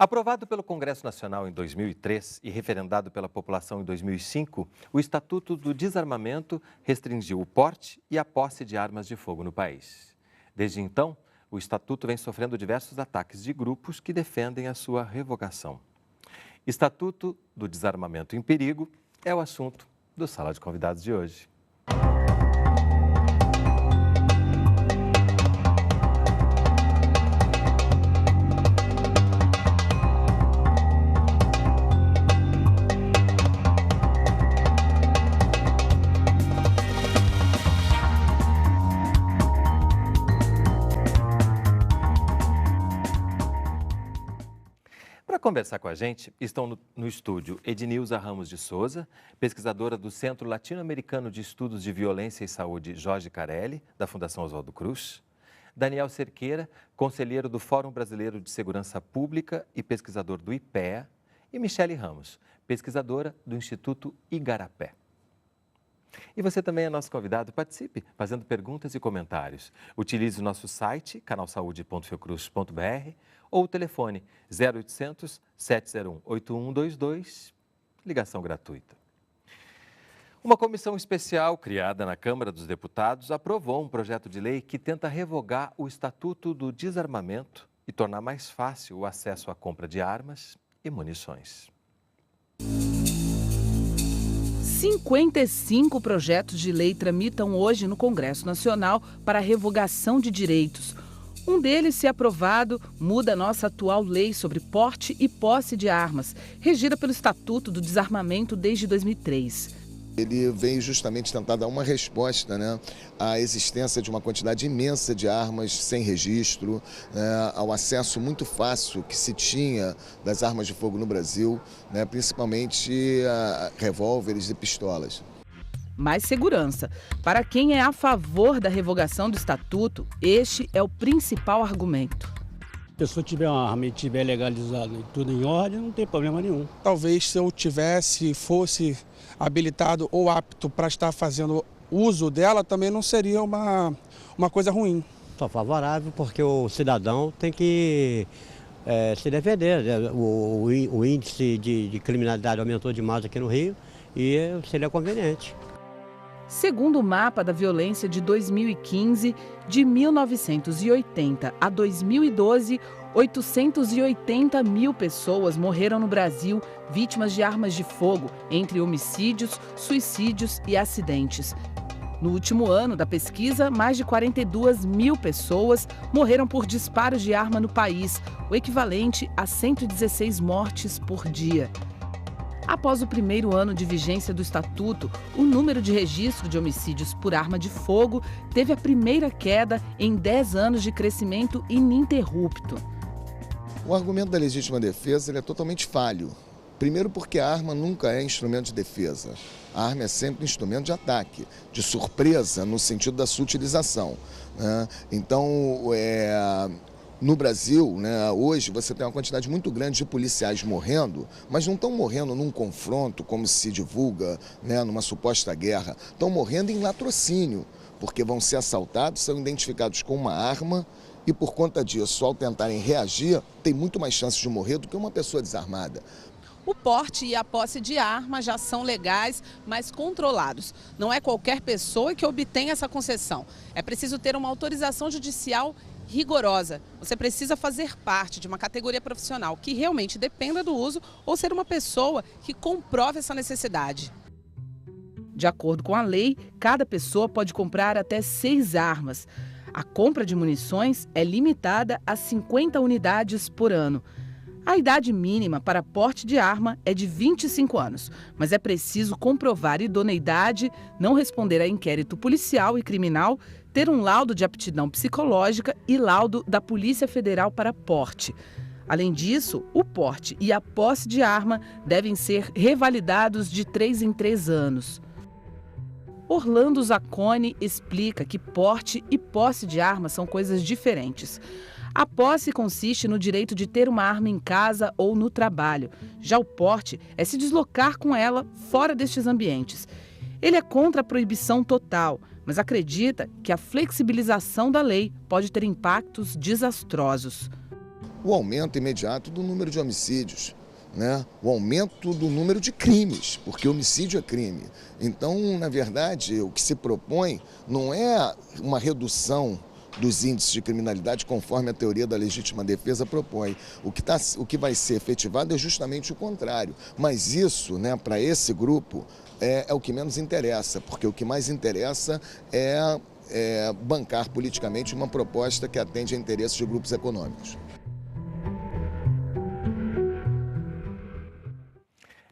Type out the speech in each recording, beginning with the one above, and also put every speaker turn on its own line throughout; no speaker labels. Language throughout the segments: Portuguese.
Aprovado pelo Congresso Nacional em 2003 e referendado pela população em 2005, o Estatuto do Desarmamento restringiu o porte e a posse de armas de fogo no país. Desde então, o Estatuto vem sofrendo diversos ataques de grupos que defendem a sua revogação. Estatuto do Desarmamento em Perigo é o assunto do Sala de Convidados de hoje. Para conversar com a gente, estão no estúdio Ednilza Ramos de Souza, pesquisadora do Centro Latino-Americano de Estudos de Violência e Saúde Jorge Carelli, da Fundação Oswaldo Cruz, Daniel Cerqueira, conselheiro do Fórum Brasileiro de Segurança Pública e pesquisador do IPEA, e Michele Ramos, pesquisadora do Instituto Igarapé. E você também é nosso convidado, participe fazendo perguntas e comentários. Utilize o nosso site, canalsaude.fiocruz.br ou o telefone 0800 701 8122, ligação gratuita. Uma comissão especial criada na Câmara dos Deputados aprovou um projeto de lei que tenta revogar o Estatuto do Desarmamento e tornar mais fácil o acesso à compra de armas e munições.
55 projetos de lei tramitam hoje no Congresso Nacional para a revogação de direitos. Um deles, se aprovado, muda a nossa atual lei sobre porte e posse de armas, regida pelo Estatuto do Desarmamento desde 2003.
Ele veio justamente tentar dar uma resposta, à existência de uma quantidade imensa de armas sem registro, ao acesso muito fácil que se tinha das armas de fogo no Brasil, principalmente revólveres e pistolas.
Mais segurança. Para quem é a favor da revogação do Estatuto, este é o principal argumento.
Se a pessoa tiver uma arma e tiver legalizado e tudo em ordem, não tem problema nenhum.
Talvez se eu fosse habilitado ou apto para estar fazendo uso dela, também não seria uma coisa ruim.
Sou favorável porque o cidadão tem que se defender. O índice de criminalidade aumentou demais aqui no Rio e seria conveniente.
Segundo o mapa da violência de 2015, de 1980 a 2012, 880 mil pessoas morreram no Brasil vítimas de armas de fogo, entre homicídios, suicídios e acidentes. No último ano da pesquisa, mais de 42 mil pessoas morreram por disparos de arma no país, o equivalente a 116 mortes por dia. Após o primeiro ano de vigência do Estatuto, o número de registro de homicídios por arma de fogo teve a primeira queda em 10 anos de crescimento ininterrupto.
O argumento da legítima defesa ele é totalmente falho. Primeiro porque a arma nunca é instrumento de defesa. A arma é sempre instrumento de ataque, de surpresa no sentido da sua utilização. Então, no Brasil, hoje você tem uma quantidade muito grande de policiais morrendo, mas não estão morrendo num confronto, como se divulga, numa suposta guerra. Estão morrendo em latrocínio, porque vão ser assaltados, são identificados com uma arma e por conta disso, ao tentarem reagir, tem muito mais chance de morrer do que uma pessoa desarmada.
O porte e a posse de arma já são legais, mas controlados. Não é qualquer pessoa que obtém essa concessão. É preciso ter uma autorização judicial rigorosa. Você precisa fazer parte de uma categoria profissional que realmente dependa do uso ou ser uma pessoa que comprove essa necessidade. De acordo com a lei, cada pessoa pode comprar até 6 armas. A compra de munições é limitada a 50 unidades por ano. A idade mínima para porte de arma é de 25 anos, mas é preciso comprovar idoneidade, não responder a inquérito policial e criminal, ter um laudo de aptidão psicológica e laudo da Polícia Federal para porte. Além disso, o porte e a posse de arma devem ser revalidados de 3 em 3 anos. Orlando Zacconi explica que porte e posse de arma são coisas diferentes. A posse consiste no direito de ter uma arma em casa ou no trabalho. Já o porte é se deslocar com ela fora destes ambientes. Ele é contra a proibição total, mas acredita que a flexibilização da lei pode ter impactos desastrosos.
o aumento imediato do número de homicídios, né? O aumento do número de crimes, porque homicídio é crime. Então, na verdade, o que se propõe não é uma redução dos índices de criminalidade conforme a teoria da legítima defesa propõe. O que vai ser efetivado é justamente o contrário. Mas isso, né, para esse grupo, é o que menos interessa, porque o que mais interessa é bancar politicamente uma proposta que atende a interesses de grupos econômicos.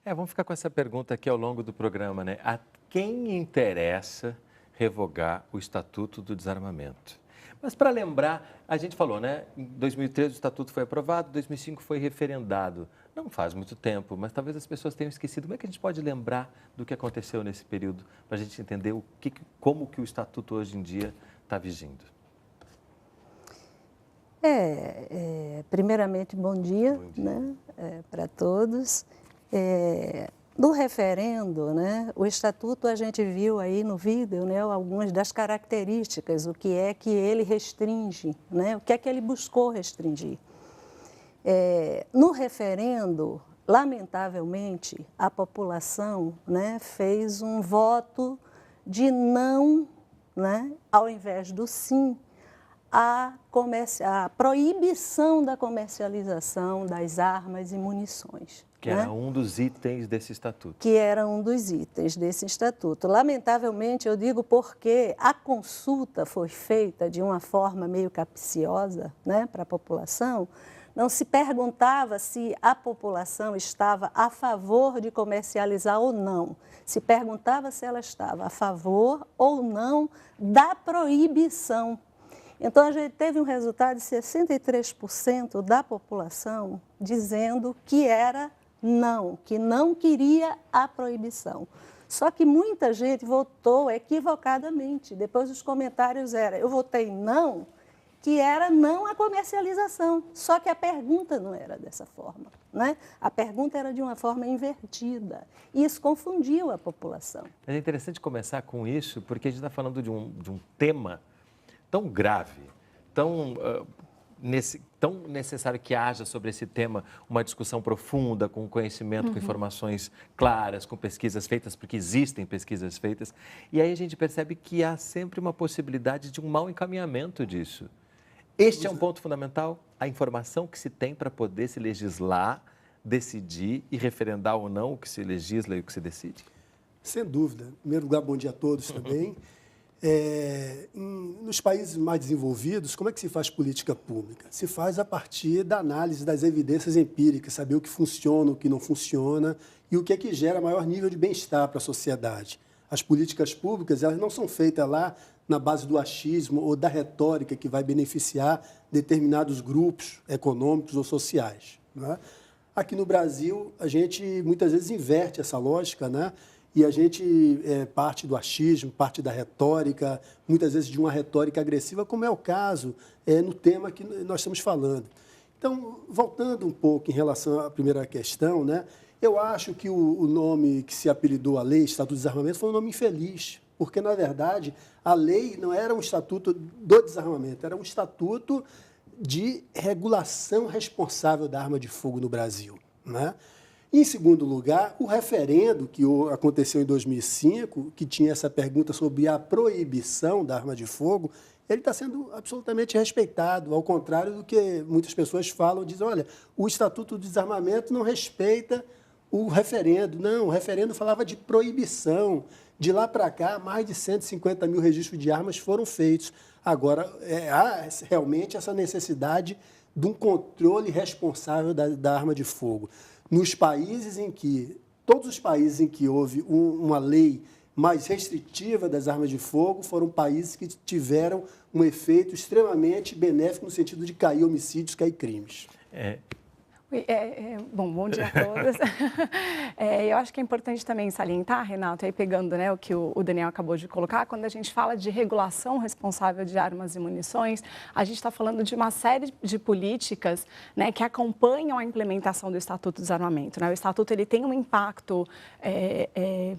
Vamos ficar com essa pergunta aqui ao longo do programa, né? A quem interessa revogar o Estatuto do Desarmamento? Mas para lembrar, a gente falou, né? Em 2013 o Estatuto foi aprovado, em 2005 foi referendado. Não faz muito tempo, mas talvez as pessoas tenham esquecido. Como é que a gente pode lembrar do que aconteceu nesse período, para a gente entender como que o Estatuto hoje em dia está vigindo?
Primeiramente, bom dia. Né, para todos. No referendo, né, o Estatuto, a gente viu aí no vídeo, né, algumas das características, o que é que ele restringe, né, o que é que ele buscou restringir. No referendo, lamentavelmente, a população, né, fez um voto de não, né, ao invés do sim, a proibição da comercialização das armas e munições.
Que era um dos itens desse estatuto.
Que era um dos itens desse estatuto. Lamentavelmente, eu digo porque a consulta foi feita de uma forma meio capciosa, né, para a população. Não se perguntava se a população estava a favor de comercializar ou não. Se perguntava se ela estava a favor ou não da proibição. Então, a gente teve um resultado de 63% da população dizendo que era não, que não queria a proibição. Só que muita gente votou equivocadamente. Depois os comentários eram, eu votei não, que era não à comercialização. Só que a pergunta não era dessa forma, né? A pergunta era de uma forma invertida. E isso confundiu a população.
É interessante começar com isso, porque a gente está falando de um tema tão grave, tão necessário que haja sobre esse tema uma discussão profunda, com conhecimento, com informações claras, com pesquisas feitas, porque existem pesquisas feitas. E aí a gente percebe que há sempre uma possibilidade de um mau encaminhamento disso. Este é um ponto fundamental, a informação que se tem para poder se legislar, decidir e referendar ou não o que se legisla e o que se decide?
Sem dúvida. Em primeiro lugar, bom dia a todos também. Nos países mais desenvolvidos, como é que se faz política pública? Se faz a partir da análise das evidências empíricas, saber o que funciona, o que não funciona e o que é que gera maior nível de bem-estar para a sociedade. As políticas públicas, elas não são feitas lá na base do achismo ou da retórica que vai beneficiar determinados grupos econômicos ou sociais, né? Aqui no Brasil, a gente muitas vezes inverte essa lógica, né? E a gente parte do achismo, parte da retórica, muitas vezes de uma retórica agressiva, como é o caso no tema que nós estamos falando. Então, voltando um pouco em relação à primeira questão, né, eu acho que o nome que se apelidou à lei, Estatuto do Desarmamento, foi um nome infeliz, porque, na verdade, a lei não era um estatuto do desarmamento, era um estatuto de regulação responsável da arma de fogo no Brasil, né? Em segundo lugar, o referendo que aconteceu em 2005, que tinha essa pergunta sobre a proibição da arma de fogo, ele está sendo absolutamente respeitado, ao contrário do que muitas pessoas falam, dizem, olha, o Estatuto do Desarmamento não respeita o referendo. Não, o referendo falava de proibição. De lá para cá, mais de 150 mil registros de armas foram feitos. Agora, há realmente essa necessidade de um controle responsável da arma de fogo. Todos os países em que houve uma lei mais restritiva das armas de fogo foram países que tiveram um efeito extremamente benéfico no sentido de cair homicídios, cair crimes.
Bom dia a todos. Eu acho que é importante também salientar, Renato, aí pegando, né, o que o Daniel acabou de colocar, quando a gente fala de regulação responsável de armas e munições, a gente está falando de uma série de políticas, né, que acompanham a implementação do Estatuto do Desarmamento, né? O Estatuto ele tem um impacto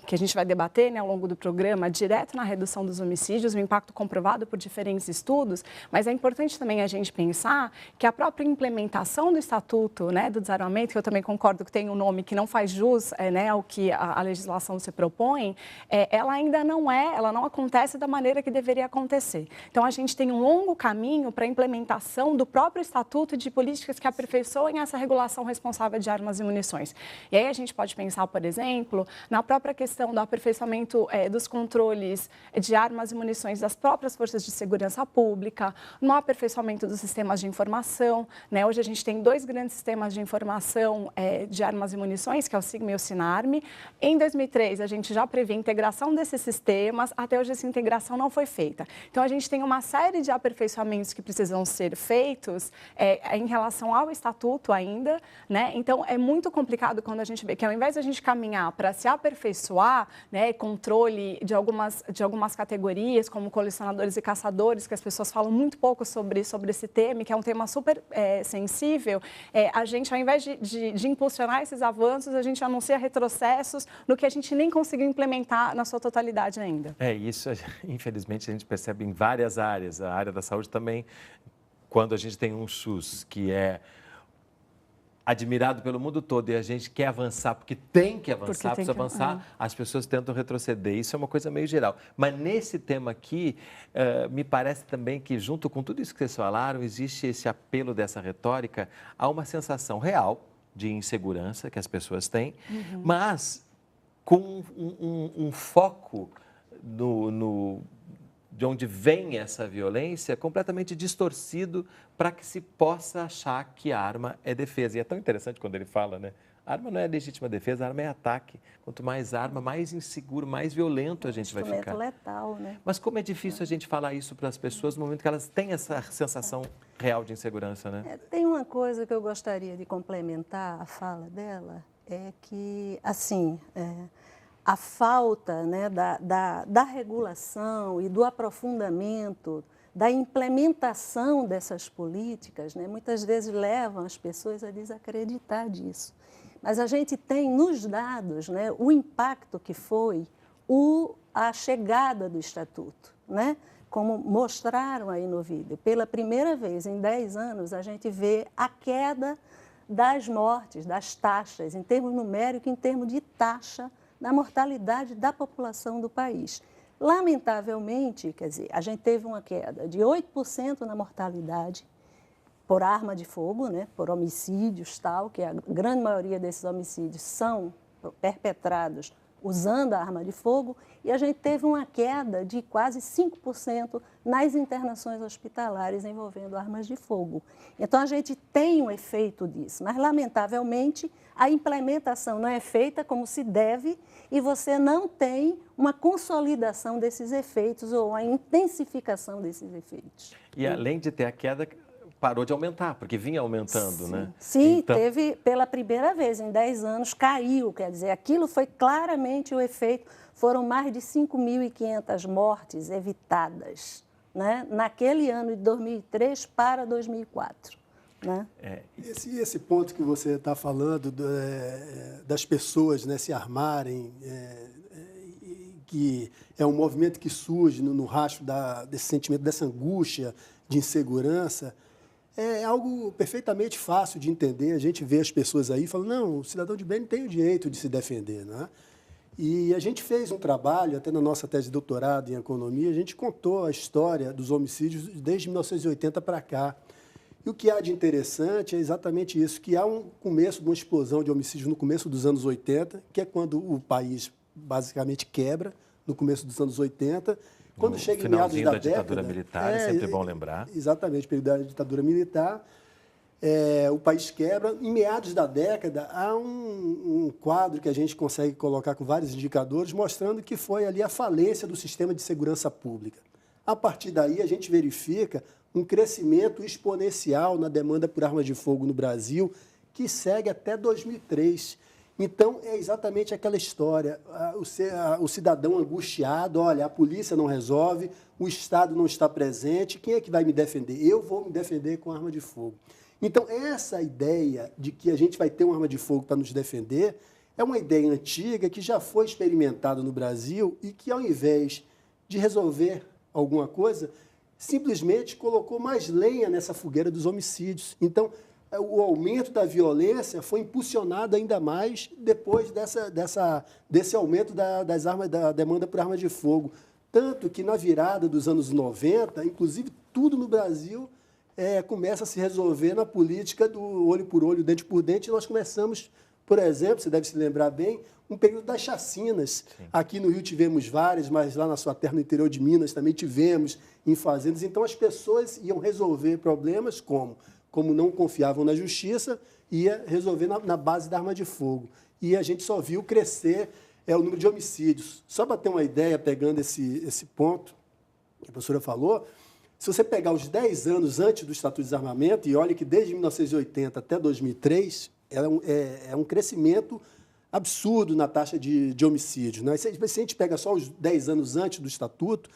que a gente vai debater, né, ao longo do programa, direto na redução dos homicídios, um impacto comprovado por diferentes estudos, mas é importante também a gente pensar que a própria implementação do Estatuto, né, do Desarmamento, que eu também concordo que tem um nome que não faz jus, né, ao que a legislação se propõe, ela ainda ela não acontece da maneira que deveria acontecer. Então, a gente tem um longo caminho para a implementação do próprio Estatuto e de políticas que aperfeiçoem essa regulação responsável de armas e munições. E aí a gente pode pensar, por exemplo, na própria questão do aperfeiçoamento dos controles de armas e munições das próprias forças de segurança pública, no aperfeiçoamento dos sistemas de informação, né? Hoje a gente tem 2 grandes sistemas de informação de armas e munições, que é o SIGMA e o SINARME. Em 2003, a gente já prevê a integração desses sistemas, até hoje essa integração não foi feita. Então, a gente tem uma série de aperfeiçoamentos que precisam ser feitos em relação ao Estatuto ainda, né? Então, é muito complicado quando a gente vê que, ao invés de a gente caminhar para se aperfeiçoar, né, controle de algumas categorias, como colecionadores e caçadores, que as pessoas falam muito pouco sobre esse tema, que é um tema super sensível, a gente, ao invés de impulsionar esses avanços, a gente anuncia retrocessos no que a gente nem conseguiu implementar na sua totalidade ainda.
Isso, infelizmente, a gente percebe em várias áreas. A área da saúde também, quando a gente tem um SUS que é admirado pelo mundo todo e a gente quer avançar, porque tem que avançar, precisa avançar, as pessoas tentam retroceder. Isso é uma coisa meio geral. Mas nesse tema aqui, me parece também que, junto com tudo isso que vocês falaram, existe esse apelo dessa retórica a uma sensação real de insegurança que as pessoas têm, mas com um foco de onde vem essa violência completamente distorcido para que se possa achar que a arma é defesa. E é tão interessante quando ele fala, né? A arma não é legítima defesa, a arma é ataque. Quanto mais arma, mais inseguro, mais violento a gente vai ficar.
Letal, né?
Mas como é difícil a gente falar isso para as pessoas no momento que elas têm essa sensação real de insegurança, né?
Tem uma coisa que eu gostaria de complementar a fala dela, é que, assim, a falta, né, da regulação e do aprofundamento, da implementação dessas políticas, né, muitas vezes levam as pessoas a desacreditar disso. Mas a gente tem nos dados, né, o impacto que foi a chegada do Estatuto, né? Como mostraram aí no vídeo. Pela primeira vez em 10 anos, a gente vê a queda das mortes, das taxas, em termos numéricos, em termos de taxa, da mortalidade da população do país. Lamentavelmente, quer dizer, a gente teve uma queda de 8% na mortalidade por arma de fogo, né, por homicídios, tal, que a grande maioria desses homicídios são perpetrados usando a arma de fogo, e a gente teve uma queda de quase 5% nas internações hospitalares envolvendo armas de fogo. Então, a gente tem um efeito disso, mas, lamentavelmente, a implementação não é feita como se deve e você não tem uma consolidação desses efeitos ou a intensificação desses efeitos.
E, além de ter a queda, parou de aumentar, porque vinha aumentando, né?
Sim, então... teve pela primeira vez em 10 anos, caiu, quer dizer, aquilo foi claramente o efeito, foram mais de 5.500 mortes evitadas, né? Naquele ano de 2003 para 2004. Né?
Esse ponto que você está falando das pessoas, né, se armarem, que é um movimento que surge no rastro desse sentimento, dessa angústia de insegurança, é algo perfeitamente fácil de entender. A gente vê as pessoas aí falando, não, o cidadão de bem tem o direito de se defender, né? E a gente fez um trabalho, até na nossa tese de doutorado em economia, a gente contou a história dos homicídios desde 1980 para cá. E o que há de interessante é exatamente isso, que há um começo de uma explosão de homicídios no começo dos anos 80, que é quando o país basicamente quebra, no começo dos anos 80. Quando chega em meados da
ditadura militar, é sempre bom lembrar.
Exatamente, período da ditadura militar, o país quebra. Em meados da década, há um quadro que a gente consegue colocar com vários indicadores, mostrando que foi ali a falência do sistema de segurança pública. A partir daí, a gente verifica um crescimento exponencial na demanda por armas de fogo no Brasil, que segue até 2003. Então, é exatamente aquela história, o cidadão angustiado, olha, a polícia não resolve, o Estado não está presente, quem é que vai me defender? Eu vou me defender com arma de fogo. Então, essa ideia de que a gente vai ter uma arma de fogo para nos defender é uma ideia antiga que já foi experimentada no Brasil e que, ao invés de resolver alguma coisa, simplesmente colocou mais lenha nessa fogueira dos homicídios. Então, o aumento da violência foi impulsionado ainda mais depois desse aumento da demanda por arma de fogo. Tanto que, na virada dos anos 90, inclusive, tudo no Brasil começa a se resolver na política do olho por olho, dente por dente, e nós começamos, por exemplo, você deve se lembrar bem, um período das chacinas. Sim. Aqui no Rio tivemos várias, mas lá na sua terra, no interior de Minas, também tivemos em fazendas. Então, as pessoas iam resolver problemas como não confiavam na justiça, ia resolver na base da arma de fogo. E a gente só viu crescer o número de homicídios. Só para ter uma ideia, pegando esse ponto que a professora falou, se você pegar os 10 anos antes do Estatuto de Desarmamento, e olha que desde 1980 até 2003, é um crescimento absurdo na taxa de homicídios. Né? Se a gente pega só os 10 anos antes do Estatuto,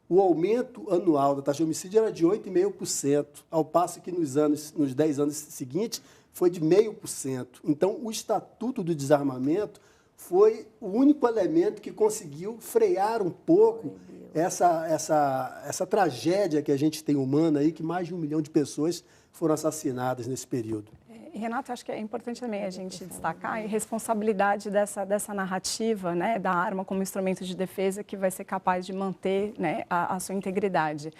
o aumento anual da taxa de homicídio era de 8,5%, ao passo que nos 10 anos seguintes foi de 0,5%. Então, o Estatuto do Desarmamento foi o único elemento que conseguiu frear um pouco essa tragédia que a gente tem humana aí, que mais de 1 milhão de pessoas foram assassinadas nesse período.
Renato, acho que é importante também a gente destacar a responsabilidade dessa narrativa, né, da arma como instrumento de defesa que vai ser capaz de manter, né, a sua integridade.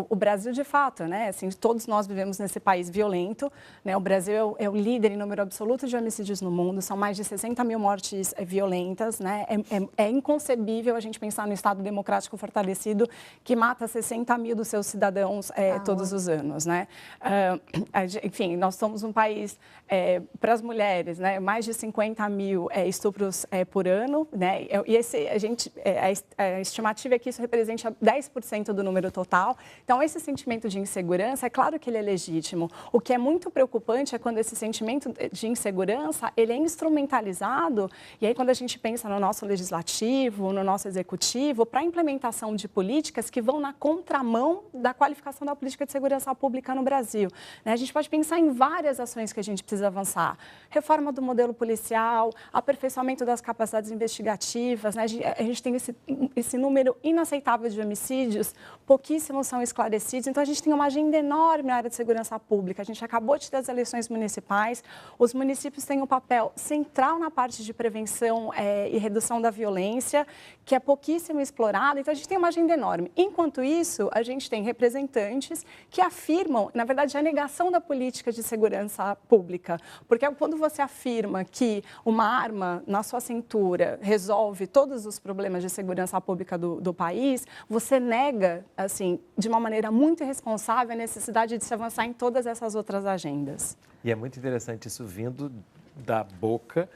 O Brasil, de fato, né, assim, todos nós vivemos nesse país violento, né, o Brasil é o líder em número absoluto de homicídios no mundo, são mais de 60 mil mortes violentas, né, é inconcebível a gente pensar no Estado democrático fortalecido que mata 60 mil dos seus cidadãos todos os anos, né. Enfim, nós somos um país, para as mulheres, né, mais de 50 mil estupros por ano, né, e a estimativa é que isso represente 10% do número total. Então, esse sentimento de insegurança, é claro que ele é legítimo. O que é muito preocupante é quando esse sentimento de insegurança, ele é instrumentalizado, e aí quando a gente pensa no nosso legislativo, no nosso executivo, para a implementação de políticas que vão na contramão da qualificação da política de segurança pública no Brasil. Né, a gente pode pensar em várias ações que a gente precisa avançar. Reforma do modelo policial, aperfeiçoamento das capacidades investigativas, né? A gente tem esse número inaceitável de homicídios, pouquíssimos são esclarecidos, então a gente tem uma agenda enorme na área de segurança pública. A gente acabou de ter as eleições municipais, os municípios têm um papel central na parte de prevenção e redução da violência, que é pouquíssimo explorado, então a gente tem uma agenda enorme. Enquanto isso, a gente tem representantes que afirmam, na verdade, a negação da política de segurança pública, porque quando você afirma que uma arma na sua cintura resolve todos os problemas de segurança pública do país, você nega, assim, de uma maneira muito irresponsável a necessidade de se avançar em todas essas outras agendas.
E é muito interessante isso vindo da boca,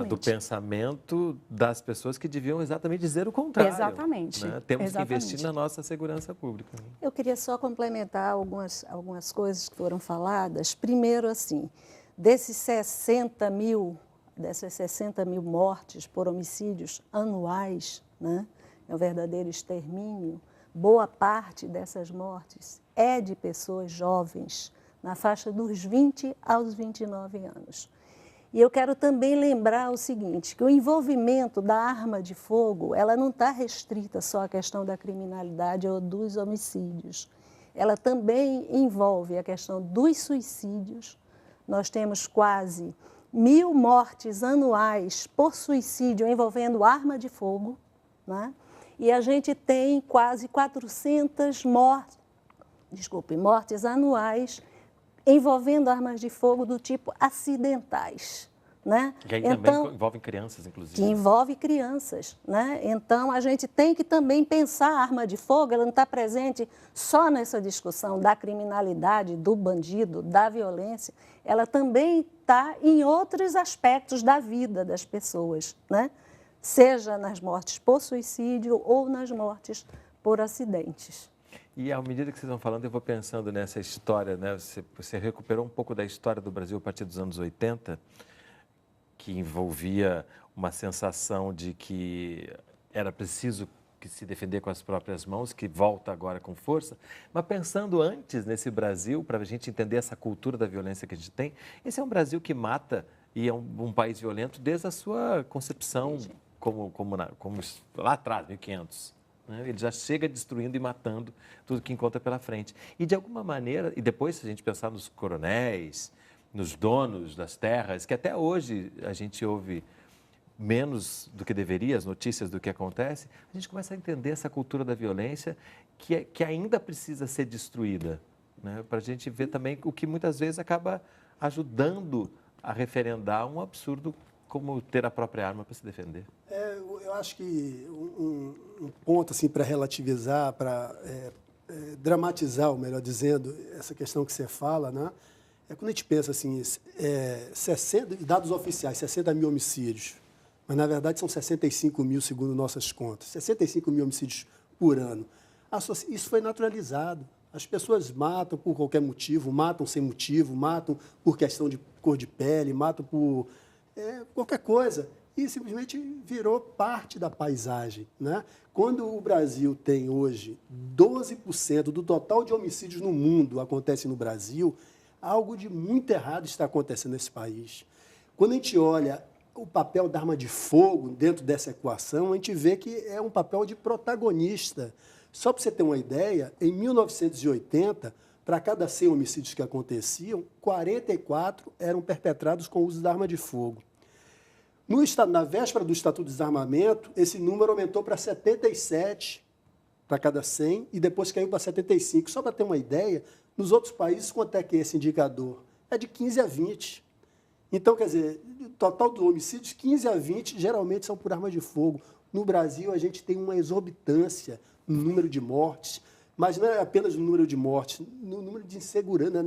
do pensamento das pessoas que deviam exatamente dizer o contrário.
Exatamente.
Né? Temos que investir na nossa segurança pública.
Eu queria só complementar algumas coisas que foram faladas. Primeiro, assim, dessas 60 mil mortes por homicídios anuais, né, é um verdadeiro extermínio, boa parte dessas mortes é de pessoas jovens, na faixa dos 20 aos 29 anos. E eu quero também lembrar o seguinte, que o envolvimento da arma de fogo, ela não está restrita só à questão da criminalidade ou dos homicídios. Ela também envolve a questão dos suicídios. Nós temos quase 1.000 mortes anuais por suicídio envolvendo arma de fogo, né? E a gente tem quase 400 mortes anuais envolvendo armas de fogo do tipo acidentais, né?
Que aí também envolvem crianças, inclusive.
Que envolve crianças, né? Então, a gente tem que também pensar a arma de fogo, ela não está presente só nessa discussão da criminalidade, do bandido, da violência, ela também está em outros aspectos da vida das pessoas, né? Seja nas mortes por suicídio ou nas mortes por acidentes.
E à medida que vocês vão falando, eu vou pensando nessa história, né? Você recuperou um pouco da história do Brasil a partir dos anos 80, que envolvia uma sensação de que era preciso que se defender com as próprias mãos, que volta agora com força. Mas pensando antes nesse Brasil, para a gente entender essa cultura da violência que a gente tem, esse é um Brasil que mata e é um país violento desde a sua concepção como lá atrás, 1500. Né? Ele já chega destruindo e matando tudo que encontra pela frente. E de alguma maneira, e depois se a gente pensar nos coronéis, nos donos das terras, que até hoje a gente ouve menos do que deveria, as notícias do que acontece, a gente começa a entender essa cultura da violência que ainda precisa ser destruída, né? Para a gente ver também o que muitas vezes acaba ajudando a referendar um absurdo como ter a própria arma para se defender.
Eu acho que um ponto assim, para relativizar, para dramatizar, ou melhor dizendo, essa questão que você fala, né? É quando a gente pensa assim, 60, dados oficiais, 60 mil homicídios, mas, na verdade, são 65 mil, segundo nossas contas. 65 mil homicídios por ano. Isso foi naturalizado. As pessoas matam por qualquer motivo, matam sem motivo, matam por questão de cor de pele, matam por qualquer coisa. E simplesmente virou parte da paisagem, né? Quando o Brasil tem hoje 12% do total de homicídios no mundo acontece no Brasil, algo de muito errado está acontecendo nesse país. Quando a gente olha o papel da arma de fogo dentro dessa equação, a gente vê que é um papel de protagonista. Só para você ter uma ideia, em 1980, para cada 100 homicídios que aconteciam, 44 eram perpetrados com o uso da arma de fogo. Na véspera do Estatuto de Desarmamento, esse número aumentou para 77 para cada 100 e depois caiu para 75. Só para ter uma ideia, nos outros países, quanto é que é esse indicador? É de 15 a 20. Então, quer dizer, total dos homicídios, 15 a 20 geralmente são por arma de fogo. No Brasil, a gente tem uma exorbitância no número de mortes, mas não é apenas no número de mortes, no número de insegurança.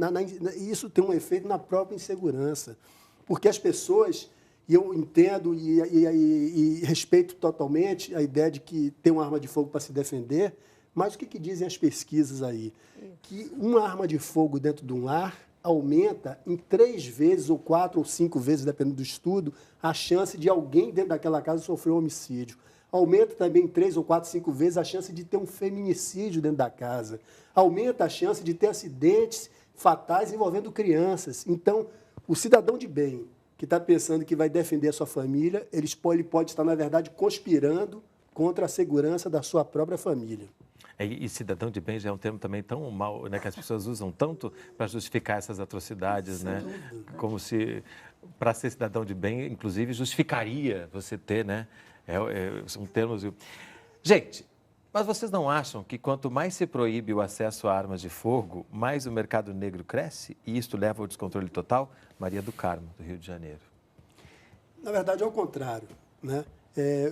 E isso tem um efeito na própria insegurança. Porque as pessoas, e eu entendo e respeito totalmente a ideia de que tem uma arma de fogo para se defender, mas o que dizem as pesquisas aí? Que uma arma de fogo dentro de um lar aumenta em 3 vezes, ou 4 ou 5 vezes, dependendo do estudo, a chance de alguém dentro daquela casa sofrer um homicídio. Aumenta também em 3 ou 4, 5 vezes a chance de ter um feminicídio dentro da casa. Aumenta a chance de ter acidentes fatais envolvendo crianças. Então, o cidadão de bem que está pensando que vai defender a sua família, ele pode estar, na verdade, conspirando contra a segurança da sua própria família.
E cidadão de bem já é um termo também tão mal, né, que as pessoas usam tanto para justificar essas atrocidades, né? Como se, para ser cidadão de bem, inclusive, justificaria você ter, né? São termos... Gente, mas vocês não acham que quanto mais se proíbe o acesso a armas de fogo, mais o mercado negro cresce e isto leva ao descontrole total? Maria do Carmo, do Rio de Janeiro.
Na verdade, é o contrário, né?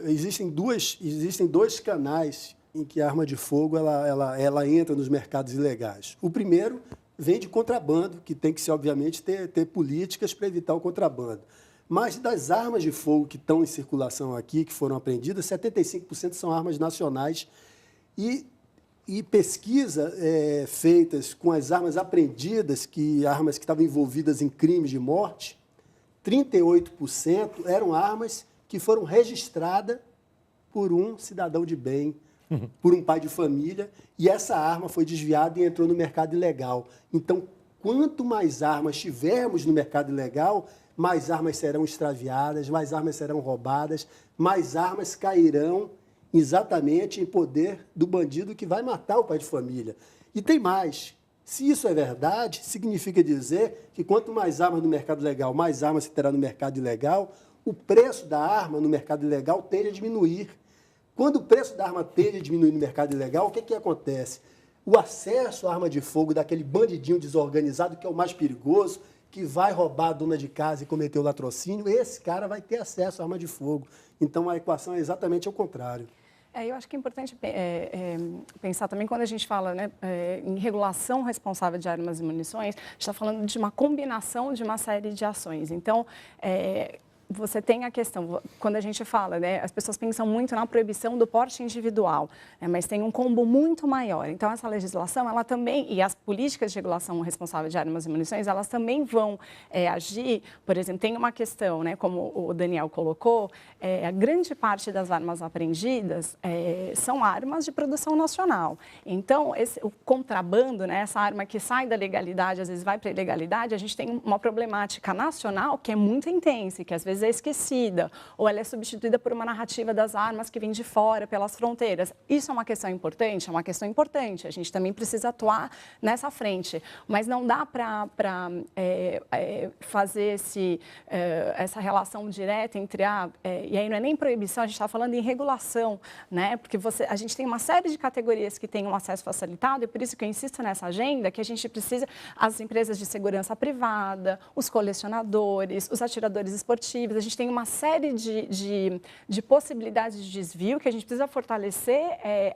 Existem dois canais em que a arma de fogo ela entra nos mercados ilegais. O primeiro vem de contrabando, que tem que ser, obviamente, ter políticas para evitar o contrabando. Mas das armas de fogo que estão em circulação aqui, que foram apreendidas, 75% são armas nacionais e pesquisa feitas com as armas apreendidas, armas que estavam envolvidas em crimes de morte, 38% eram armas que foram registradas por um cidadão de bem, por um pai de família, e essa arma foi desviada e entrou no mercado ilegal. Então, quanto mais armas tivermos no mercado ilegal, mais armas serão extraviadas, mais armas serão roubadas, mais armas cairão exatamente em poder do bandido que vai matar o pai de família. E tem mais. Se isso é verdade, significa dizer que quanto mais armas no mercado legal, mais armas se terá no mercado ilegal, o preço da arma no mercado ilegal tende a diminuir. Quando o preço da arma tende a diminuir no mercado ilegal, o que acontece? O acesso à arma de fogo daquele bandidinho desorganizado, que é o mais perigoso, que vai roubar a dona de casa e cometer o latrocínio, esse cara vai ter acesso à arma de fogo. Então, a equação é exatamente ao contrário.
Eu acho que é importante pensar também, quando a gente fala, né, em regulação responsável de armas e munições, a gente está falando de uma combinação de uma série de ações. Então, você tem a questão, quando a gente fala, né, as pessoas pensam muito na proibição do porte individual, né, mas tem um combo muito maior. Então, essa legislação, ela também, e as políticas de regulação responsável de armas e munições, elas também vão agir, por exemplo, tem uma questão, né, como o Daniel colocou, a grande parte das armas apreendidas são armas de produção nacional. Então, o contrabando, né, essa arma que sai da legalidade, às vezes vai para a ilegalidade, a gente tem uma problemática nacional que é muito intensa, que às vezes é esquecida, ou ela é substituída por uma narrativa das armas que vem de fora, pelas fronteiras. Isso é uma questão importante? É uma questão importante. A gente também precisa atuar nessa frente. Mas não dá para fazer essa relação direta entre e aí não é nem proibição, a gente está falando em regulação, né? Porque a gente tem uma série de categorias que têm um acesso facilitado, e por isso que eu insisto nessa agenda, que a gente precisa, as empresas de segurança privada, os colecionadores, os atiradores esportivos, a gente tem uma série de possibilidades de desvio que a gente precisa fortalecer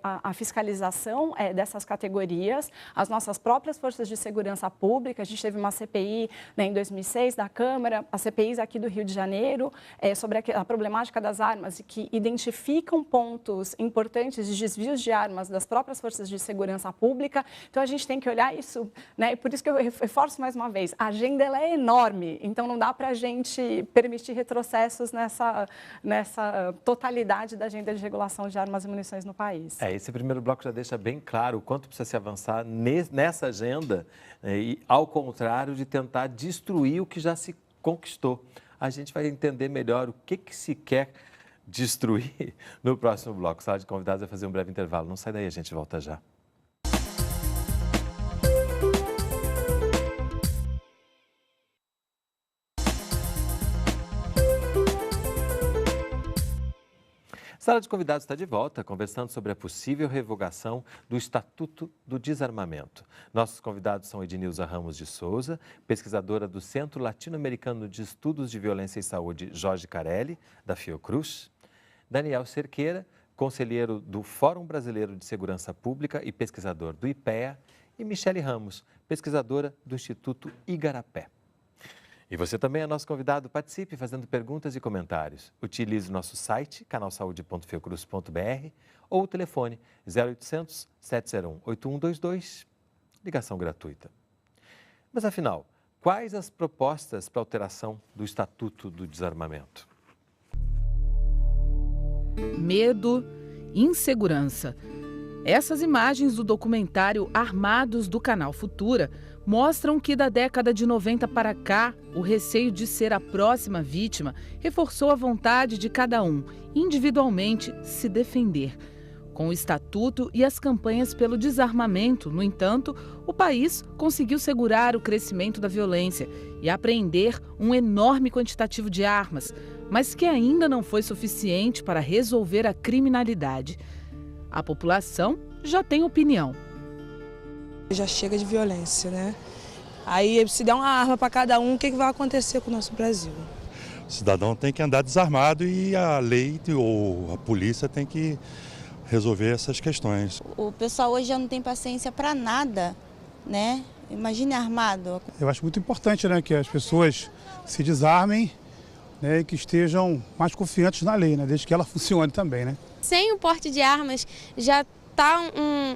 a fiscalização dessas categorias, as nossas próprias forças de segurança pública. A gente teve uma CPI, né, em 2006 da Câmara, as CPIs aqui do Rio de Janeiro, sobre a problemática das armas, e que identificam pontos importantes de desvios de armas das próprias forças de segurança pública. Então, a gente tem que olhar isso, né, e por isso que eu reforço mais uma vez, a agenda ela é enorme, então não dá para a gente permitir retrocessos nessa totalidade da agenda de regulação de armas e munições no país.
Esse primeiro bloco já deixa bem claro o quanto precisa se avançar nessa agenda, e ao contrário de tentar destruir o que já se conquistou. A gente vai entender melhor o que se quer destruir no próximo bloco. Sala de convidados vai fazer um breve intervalo. Não sai daí, a gente volta já. Sala de convidados está de volta, conversando sobre a possível revogação do Estatuto do Desarmamento. Nossos convidados são Ednilza Ramos de Souza, pesquisadora do Centro Latino-Americano de Estudos de Violência e Saúde, Jorge Carelli, da Fiocruz, Daniel Cerqueira, conselheiro do Fórum Brasileiro de Segurança Pública e pesquisador do IPEA, e Michele Ramos, pesquisadora do Instituto Igarapé. E você também é nosso convidado, participe fazendo perguntas e comentários. Utilize o nosso site, canalsaude.fiocruz.br, ou o telefone 0800 701 8122, ligação gratuita. Mas afinal, quais as propostas para alteração do Estatuto do Desarmamento?
Medo, insegurança. Essas imagens do documentário Armados do Canal Futura mostram que da década de 90 para cá, o receio de ser a próxima vítima reforçou a vontade de cada um, individualmente, se defender. Com o Estatuto e as campanhas pelo desarmamento, no entanto, o país conseguiu segurar o crescimento da violência e apreender um enorme quantitativo de armas, mas que ainda não foi suficiente para resolver a criminalidade. A população já tem opinião.
Já chega de violência, né? Aí, se der uma arma para cada um, o que vai acontecer com o nosso Brasil?
O cidadão tem que andar desarmado e a lei ou a polícia tem que resolver essas questões.
O pessoal hoje já não tem paciência para nada, né? Imagine armado.
Eu acho muito importante, né, que as pessoas se desarmem, né, e que estejam mais confiantes na lei, né, desde que ela funcione também, né?
Sem o porte de armas já está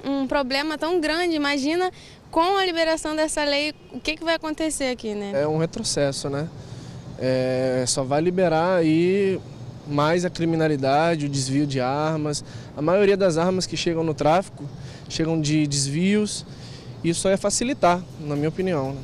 um problema tão grande, imagina com a liberação dessa lei, o que vai acontecer aqui, né?
É um retrocesso, né? Só vai liberar aí mais a criminalidade, o desvio de armas. A maioria das armas que chegam no tráfico chegam de desvios. Isso só ia facilitar, na minha opinião.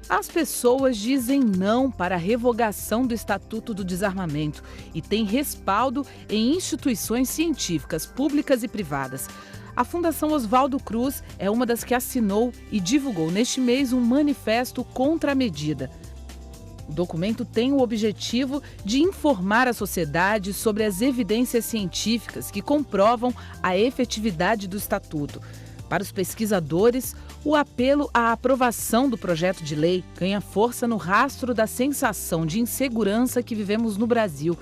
As pessoas dizem não para a revogação do Estatuto do Desarmamento e têm respaldo em instituições científicas, públicas e privadas. A Fundação Oswaldo Cruz é uma das que assinou e divulgou neste mês um manifesto contra a medida. O documento tem o objetivo de informar a sociedade sobre as evidências científicas que comprovam a efetividade do Estatuto. Para os pesquisadores, o apelo à aprovação do projeto de lei ganha força no rastro da sensação de insegurança que vivemos no Brasil.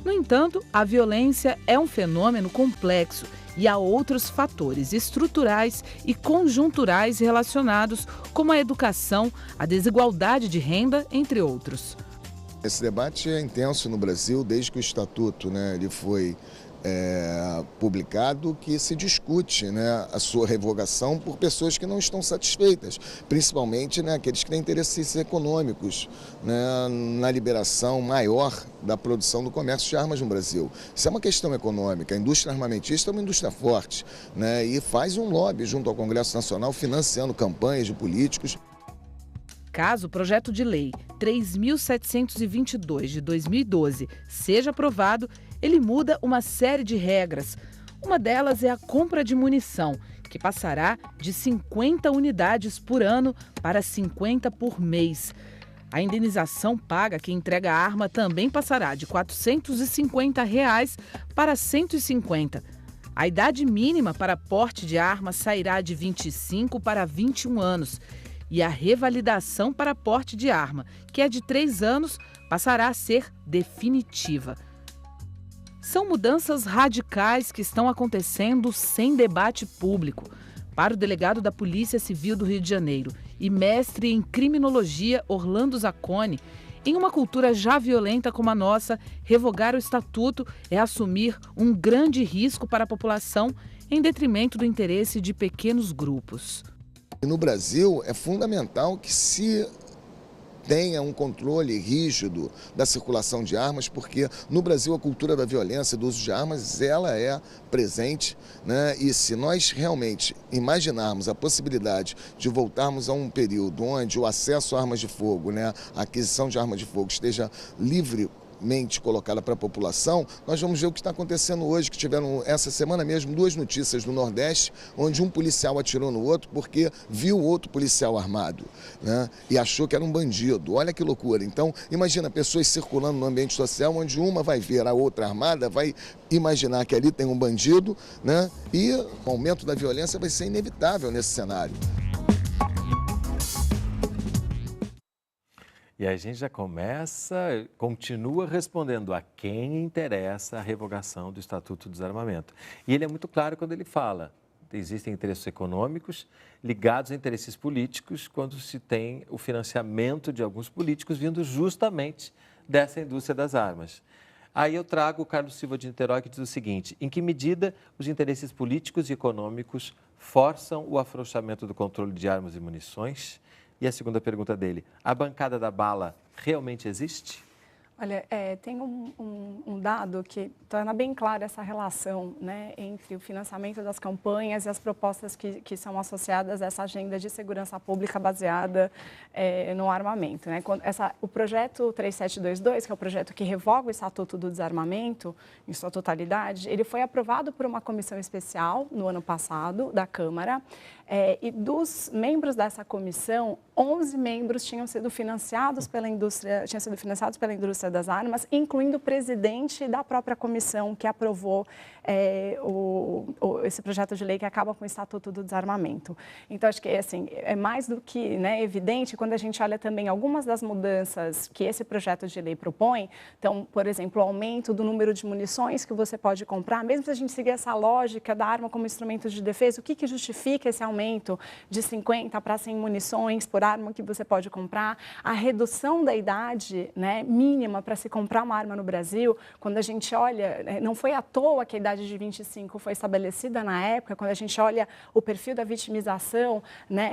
No entanto, a violência é um fenômeno complexo e há outros fatores estruturais e conjunturais relacionados, como a educação, a desigualdade de renda, entre outros.
Esse debate é intenso no Brasil desde que o Estatuto, ele foi publicado, que se discute, a sua revogação por pessoas que não estão satisfeitas, principalmente, aqueles que têm interesses econômicos, na liberação maior da produção do comércio de armas no Brasil. Isso é uma questão econômica. A indústria armamentista é uma indústria forte, e faz um lobby junto ao Congresso Nacional financiando campanhas de políticos.
Caso o projeto de lei 3.722 de 2012 seja aprovado, ele muda uma série de regras. Uma delas é a compra de munição, que passará de 50 unidades por ano para 50 por mês. A indenização paga a quem entrega a arma também passará de R$ 450 para R$ 150. A idade mínima para porte de arma sairá de 25 para 21 anos. E a revalidação para porte de arma, que é de 3 anos, passará a ser definitiva. São mudanças radicais que estão acontecendo sem debate público. Para o delegado da Polícia Civil do Rio de Janeiro e mestre em criminologia Orlando Zacconi, em uma cultura já violenta como a nossa, revogar o estatuto é assumir um grande risco para a população em detrimento do interesse de pequenos grupos.
No Brasil, é fundamental que se tenha um controle rígido da circulação de armas, porque no Brasil a cultura da violência e do uso de armas, ela é presente, E se nós realmente imaginarmos a possibilidade de voltarmos a um período onde o acesso a armas de fogo, a aquisição de armas de fogo esteja livremente colocada para a população, nós vamos ver o que está acontecendo hoje, que tiveram essa semana mesmo 2 notícias no Nordeste, onde um policial atirou no outro porque viu outro policial armado, e achou que era um bandido. Olha que loucura. Então, imagina pessoas circulando no ambiente social, onde uma vai ver a outra armada, vai imaginar que ali tem um bandido, e o aumento da violência vai ser inevitável nesse cenário.
E a gente já continua respondendo a quem interessa a revogação do Estatuto do Desarmamento. E ele é muito claro quando ele fala, existem interesses econômicos ligados a interesses políticos quando se tem o financiamento de alguns políticos vindo justamente dessa indústria das armas. Aí eu trago o Carlos Silva de Niterói, que diz o seguinte: em que medida os interesses políticos e econômicos forçam o afrouxamento do controle de armas e munições? E a segunda pergunta dele, a bancada da bala realmente existe?
Olha, tem um dado que torna bem clara essa relação, entre o financiamento das campanhas e as propostas que são associadas a essa agenda de segurança pública baseada no armamento. O projeto 3722, que é o projeto que revoga o Estatuto do Desarmamento em sua totalidade, ele foi aprovado por uma comissão especial no ano passado da Câmara, e dos membros dessa comissão, 11 membros tinham sido financiados pela indústria das armas, incluindo o presidente da própria comissão que aprovou esse projeto de lei que acaba com o Estatuto do Desarmamento. Então, acho que é mais do que evidente quando a gente olha também algumas das mudanças que esse projeto de lei propõe. Então, por exemplo, o aumento do número de munições que você pode comprar, mesmo se a gente seguir essa lógica da arma como instrumento de defesa, o que justifica esse aumento de 50 para 100 munições por arma que você pode comprar? A redução da idade mínima para se comprar uma arma no Brasil, quando a gente olha, não foi à toa que a idade de 25 foi estabelecida na época, quando a gente olha o perfil da vitimização,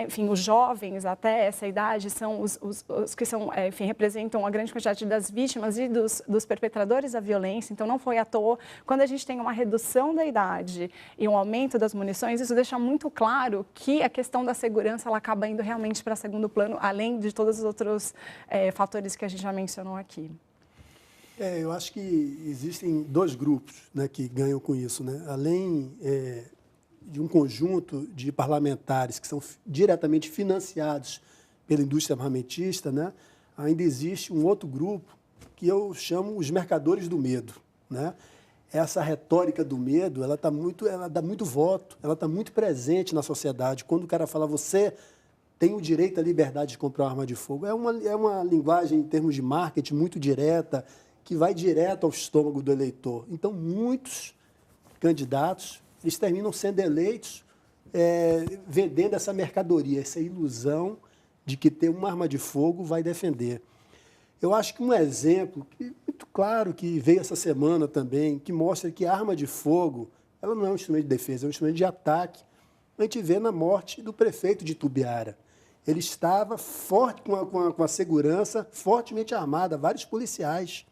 enfim, os jovens até essa idade são os que são, representam a grande quantidade das vítimas e dos perpetradores da violência, então não foi à toa. Quando a gente tem uma redução da idade e um aumento das munições, isso deixa muito claro que a questão da segurança ela acaba indo realmente para segundo plano, além de todos os outros fatores que a gente já mencionou aqui.
Eu acho que existem 2 grupos que ganham com isso. Além de um conjunto de parlamentares que são diretamente financiados pela indústria armamentista, ainda existe um outro grupo que eu chamo os mercadores do medo. Essa retórica do medo, ela dá muito voto, ela está muito presente na sociedade. Quando o cara fala, você tem o direito à liberdade de comprar uma arma de fogo, é uma linguagem em termos de marketing muito direta, que vai direto ao estômago do eleitor. Então, muitos candidatos, eles terminam sendo eleitos vendendo essa mercadoria, essa ilusão de que ter uma arma de fogo vai defender. Eu acho que um exemplo muito claro que veio essa semana também, que mostra que a arma de fogo, ela não é um instrumento de defesa, é um instrumento de ataque. A gente vê na morte do prefeito de Itumbiara. Ele estava forte, com a segurança, fortemente armada, vários policiais.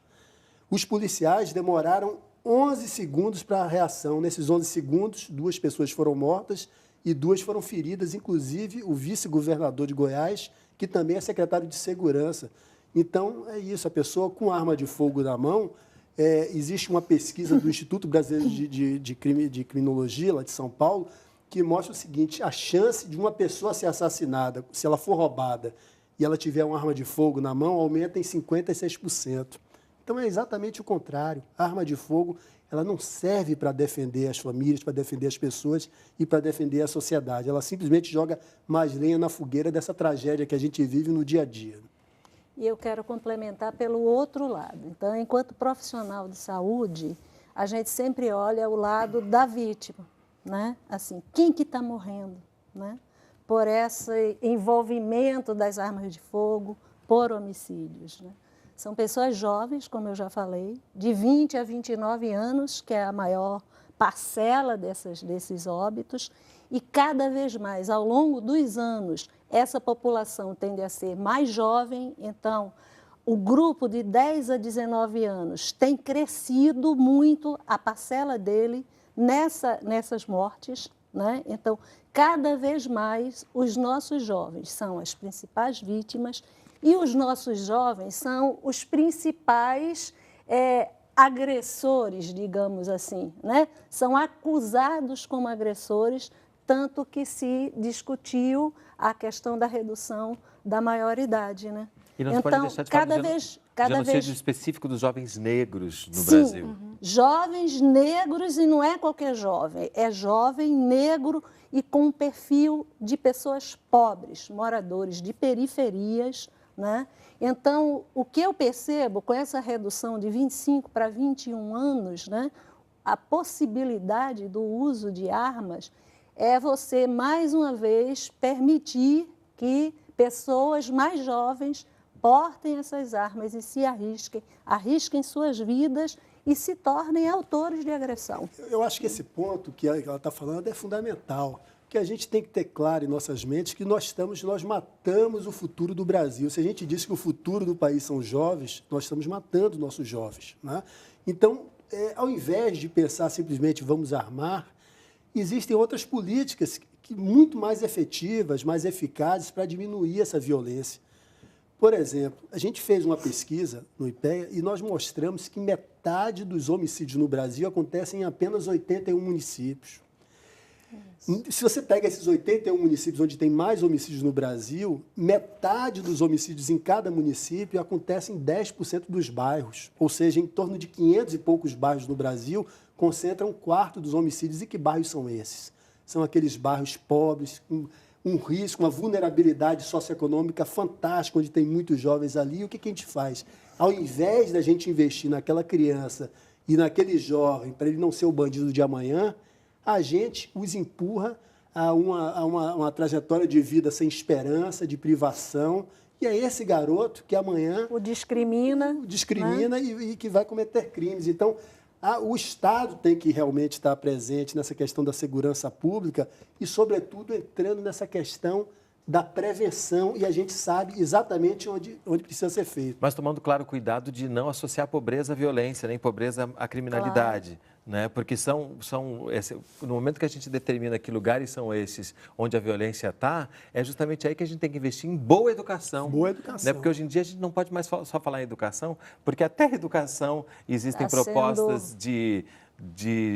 Os policiais demoraram 11 segundos para a reação. Nesses 11 segundos, 2 pessoas foram mortas e 2 foram feridas, inclusive o vice-governador de Goiás, que também é secretário de Segurança. Então, é isso, a pessoa com arma de fogo na mão, existe uma pesquisa do Instituto Brasileiro de Criminologia, lá de São Paulo, que mostra o seguinte: a chance de uma pessoa ser assassinada, se ela for roubada e ela tiver uma arma de fogo na mão, aumenta em 56%. Então, é exatamente o contrário. A arma de fogo, ela não serve para defender as famílias, para defender as pessoas e para defender a sociedade. Ela simplesmente joga mais lenha na fogueira dessa tragédia que a gente vive no dia a dia.
E eu quero complementar pelo outro lado. Então, enquanto profissional de saúde, a gente sempre olha o lado da vítima, né? Assim, quem que está morrendo, né? Por esse envolvimento das armas de fogo, por homicídios, né? São pessoas jovens, como eu já falei, de 20 a 29 anos, que é a maior parcela desses óbitos, e cada vez mais, ao longo dos anos, essa população tende a ser mais jovem, então o grupo de 10 a 19 anos tem crescido muito a parcela dele nessas mortes, né? Então, cada vez mais, os nossos jovens são as principais vítimas e os nossos jovens são os principais agressores, digamos assim, né? São acusados como agressores, tanto que se discutiu a questão da redução da maioridade, né?
E não se pode deixar de falar do genocídio específico dos jovens negros no Brasil.
Sim, jovens negros, e não é qualquer jovem, é jovem negro e com um perfil de pessoas pobres, moradores de periferias, né? Então, o que eu percebo com essa redução de 25 para 21 anos, né, a possibilidade do uso de armas é você, mais uma vez, permitir que pessoas mais jovens portem essas armas e se arrisquem suas vidas e se tornem autores de agressão.
Eu acho que esse ponto que ela está falando é fundamental, que a gente tem que ter claro em nossas mentes que nós matamos o futuro do Brasil. Se a gente diz que o futuro do país são os jovens, nós estamos matando nossos jovens, né? Então, ao invés de pensar simplesmente vamos armar, existem outras políticas muito mais efetivas, mais eficazes para diminuir essa violência. Por exemplo, a gente fez uma pesquisa no IPEA e nós mostramos que metade dos homicídios no Brasil acontecem em apenas 81 municípios. Se você pega esses 81 municípios onde tem mais homicídios no Brasil, metade dos homicídios em cada município acontecem em 10% dos bairros. Ou seja, em torno de 500 e poucos bairros no Brasil concentram 1/4 dos homicídios. E que bairros são esses? São aqueles bairros pobres, com um risco, uma vulnerabilidade socioeconômica fantástica, onde tem muitos jovens ali. E o que a gente faz? Ao invés da gente investir naquela criança e naquele jovem, para ele não ser o bandido de amanhã, a gente os empurra a uma trajetória de vida sem esperança, de privação. E é esse garoto que amanhã
o discrimina,
né? e que vai cometer crimes. Então, o Estado tem que realmente estar presente nessa questão da segurança pública e, sobretudo, entrando nessa questão da prevenção, e a gente sabe exatamente onde precisa ser feito.
Mas tomando, claro, cuidado de não associar pobreza à violência, nem pobreza à criminalidade. Claro. Né? Porque no momento que a gente determina que lugares são esses onde a violência está, é justamente aí que a gente tem que investir em boa educação.
Boa educação.
Né? Porque hoje em dia a gente não pode mais só falar em educação, porque até a educação existem propostas de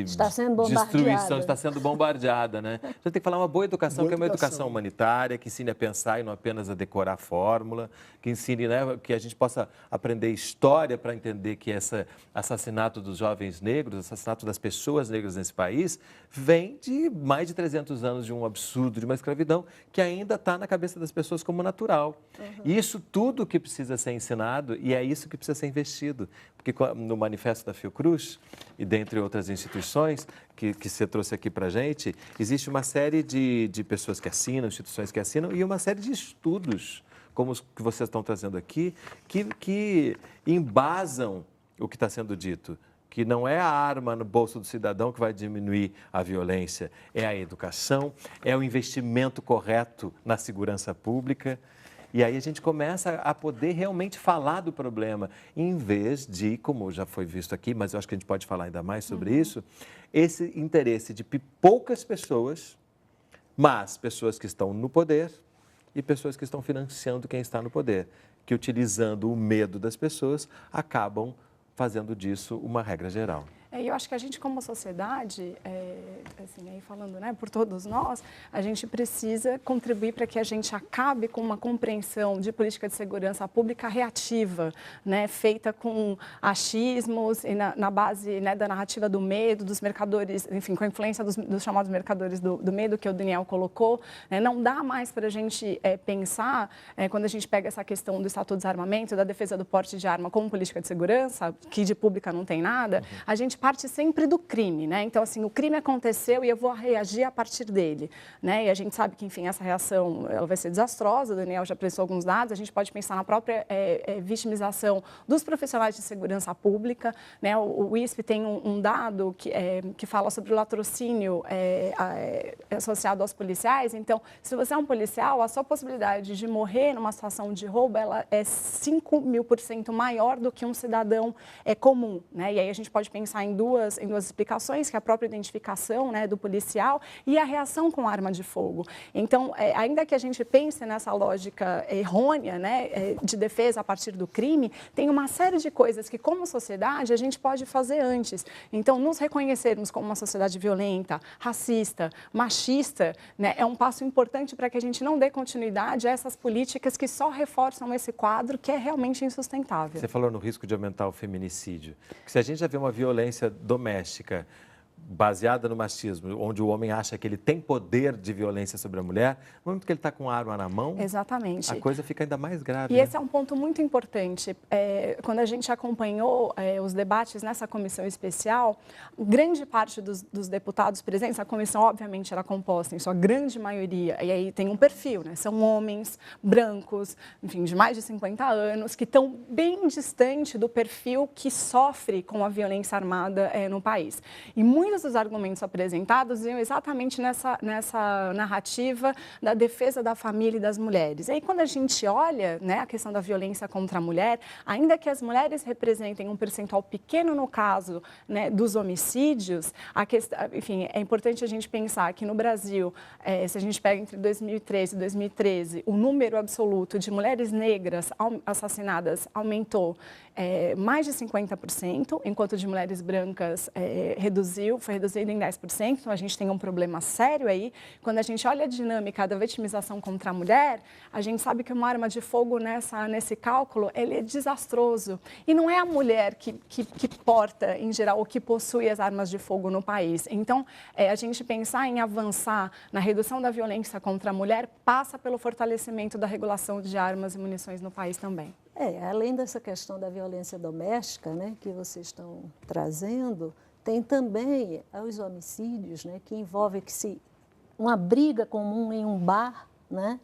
está sendo
destruição, está sendo bombardeada, né? A gente tem que falar uma boa educação, que é uma educação humanitária, que ensine a pensar e não apenas a decorar a fórmula, que ensine, né, que a gente possa aprender história para entender que esse assassinato dos jovens negros, assassinato das pessoas negras nesse país, vem de mais de 300 anos de um absurdo, de uma escravidão, que ainda está na cabeça das pessoas como natural. E isso tudo que precisa ser ensinado, e é isso que precisa ser investido. Porque no manifesto da Fiocruz, e dentre outras instituições que você trouxe aqui para a gente, existe uma série de pessoas que assinam, instituições que assinam, e uma série de estudos como os que vocês estão trazendo aqui, que embasam o que está sendo dito. Que não é a arma no bolso do cidadão que vai diminuir a violência, é a educação, é o investimento correto na segurança pública. E aí a gente começa a poder realmente falar do problema, em vez de, como já foi visto aqui, mas eu acho que a gente pode falar ainda mais sobre isso, esse interesse de poucas pessoas, mas pessoas que estão no poder e pessoas que estão financiando quem está no poder, que utilizando o medo das pessoas acabam fazendo disso uma regra geral.
Eu acho que a gente, como sociedade, assim, aí falando, né, por todos nós, a gente precisa contribuir para que a gente acabe com uma compreensão de política de segurança pública reativa, né, feita com achismos e na base, né, da narrativa do medo, dos mercadores, enfim, com a influência dos chamados mercadores do medo que o Daniel colocou. Né, não dá mais para a gente pensar, quando a gente pega essa questão do Estatuto do Desarmamento, da defesa do porte de arma como política de segurança, que de pública não tem nada, a gente parte sempre do crime, né? Então, assim, o crime aconteceu e eu vou reagir a partir dele, né? E a gente sabe que, enfim, essa reação ela vai ser desastrosa, o Daniel já apresentou alguns dados, a gente pode pensar na própria vitimização dos profissionais de segurança pública, né? O ISP tem um dado que fala sobre o latrocínio associado aos policiais. Então, se você é um policial, a sua possibilidade de morrer numa situação de roubo, ela é 5.000% maior do que um cidadão comum, né? E aí a gente pode pensar em duas explicações, que é a própria identificação, né, do policial e a reação com arma de fogo. Então, ainda que a gente pense nessa lógica errônea, né, de defesa a partir do crime, tem uma série de coisas que, como sociedade, a gente pode fazer antes. Então, nos reconhecermos como uma sociedade violenta, racista, machista, né, é um passo importante para que a gente não dê continuidade a essas políticas que só reforçam esse quadro que é realmente insustentável.
Você falou no risco de aumentar o feminicídio. Se a gente já vê uma violência doméstica baseada no machismo, onde o homem acha que ele tem poder de violência sobre a mulher, no momento que ele está com a arma na mão,
exatamente,
a coisa fica ainda mais grave.
E esse é um ponto muito importante. Quando a gente acompanhou os debates nessa comissão especial, grande parte dos deputados presentes, a comissão obviamente era composta em sua grande maioria, e aí tem um perfil, né? São homens brancos, enfim, de mais de 50 anos, que estão bem distante do perfil que sofre com a violência armada no país. E muitos dos argumentos apresentados iam exatamente nessa narrativa da defesa da família e das mulheres. E aí, quando a gente olha, né, a questão da violência contra a mulher, ainda que as mulheres representem um percentual pequeno no caso, né, dos homicídios, enfim, é importante a gente pensar que no Brasil, se a gente pega entre 2013 e 2013, o número absoluto de mulheres negras assassinadas aumentou mais de 50%, enquanto de mulheres brancas foi reduzido em 10%, então a gente tem um problema sério aí. Quando a gente olha a dinâmica da vitimização contra a mulher, a gente sabe que uma arma de fogo nesse cálculo, ele é desastroso. E não é a mulher que porta, em geral, ou que possui as armas de fogo no país. Então, a gente pensar em avançar na redução da violência contra a mulher passa pelo fortalecimento da regulação de armas e munições no país também.
Além dessa questão da violência doméstica, né, que vocês estão trazendo, tem também os homicídios, né, que envolvem uma briga comum em um bar, né,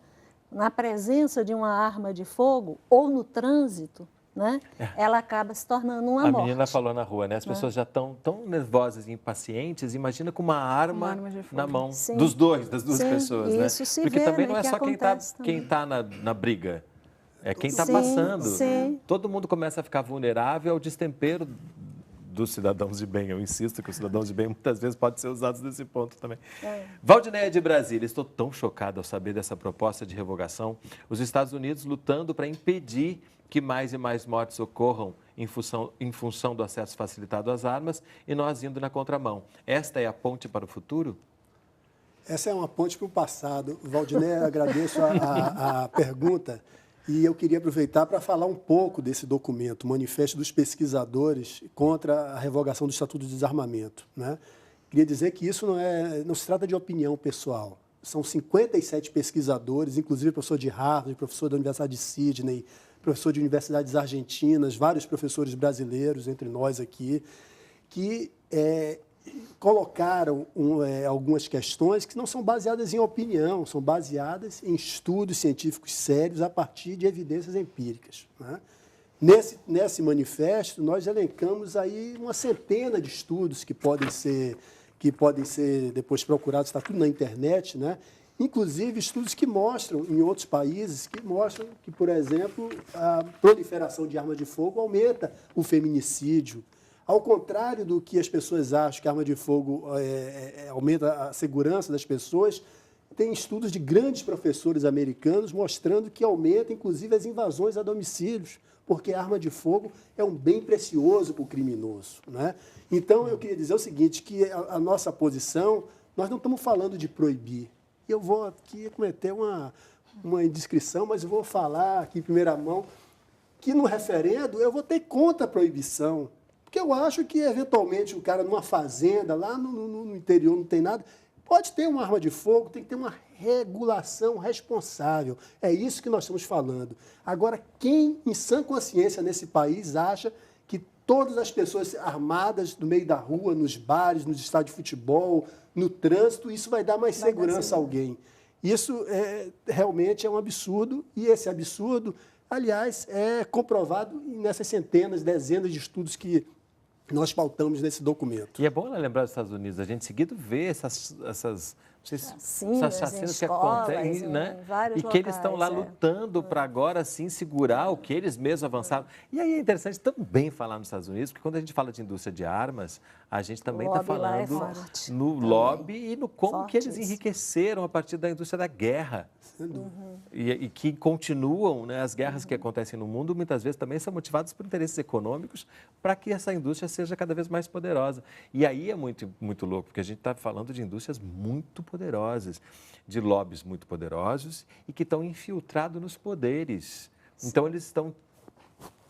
na presença de uma arma de fogo ou no trânsito, né, ela acaba se tornando uma morte.
A menina falou na rua, né? As pessoas já estão tão nervosas e impacientes, imagina com uma arma na mão das duas pessoas, né?
Isso se
Porque
vê,
também não
né,
é só quem está na briga. É quem está passando.
Sim.
Todo mundo começa a ficar vulnerável ao destempero dos cidadãos de bem. Eu insisto que os cidadãos de bem muitas vezes podem ser usados nesse ponto também. Valdinéia de Brasília, estou tão chocado ao saber dessa proposta de revogação. Os Estados Unidos lutando para impedir que mais e mais mortes ocorram em função do acesso facilitado às armas e nós indo na contramão. Esta é a ponte para o futuro?
Essa é uma ponte para o passado. Valdinéia, agradeço a pergunta. E eu queria aproveitar para falar um pouco desse documento, o Manifesto dos Pesquisadores contra a Revogação do Estatuto de Desarmamento, né? Queria dizer que isso não se trata de opinião pessoal. São 57 pesquisadores, inclusive professor de Harvard, professor da Universidade de Sydney, professor de universidades argentinas, vários professores brasileiros, entre nós aqui, que colocaram algumas questões que não são baseadas em opinião, são baseadas em estudos científicos sérios a partir de evidências empíricas, né? Nesse manifesto, nós elencamos aí uma centena de estudos que podem ser depois procurados, está tudo na internet, né? Inclusive estudos que mostram, em outros países, que, por exemplo, a proliferação de armas de fogo aumenta o feminicídio. Ao contrário do que as pessoas acham, que a arma de fogo aumenta a segurança das pessoas, tem estudos de grandes professores americanos mostrando que aumenta, inclusive, as invasões a domicílios, porque a arma de fogo é um bem precioso para o criminoso, né? Então, eu queria dizer o seguinte, que a nossa posição, nós não estamos falando de proibir. Eu vou aqui cometer uma indiscrição, mas eu vou falar aqui em primeira mão que no referendo eu votei contra a proibição. Porque eu acho que, eventualmente, o cara numa fazenda, lá no interior, não tem nada, pode ter uma arma de fogo, tem que ter uma regulação responsável. É isso que nós estamos falando. Agora, quem, em sã consciência nesse país, acha que todas as pessoas armadas no meio da rua, nos bares, nos estádios de futebol, no trânsito, isso vai dar mais segurança a alguém? Isso realmente é um absurdo, e esse absurdo, aliás, é comprovado nessas centenas, dezenas de estudos que nós pautamos nesse documento.
E é bom lembrar dos Estados Unidos, a gente seguido vê essas chacinas que acontecem, né? E que eles estão lá lutando para agora sim segurar o que eles mesmos avançaram. E aí é interessante também falar nos Estados Unidos, porque quando a gente fala de indústria de armas, a gente também está falando no lobby e no como que eles enriqueceram a partir da indústria da guerra. E que continuam, né, as guerras que acontecem no mundo, muitas vezes também são motivadas por interesses econômicos para que essa indústria seja cada vez mais poderosa. E aí é muito, muito louco, porque a gente está falando de indústrias muito poderosas, de lobbies muito poderosos e que estão infiltrados nos poderes. Então, eles estão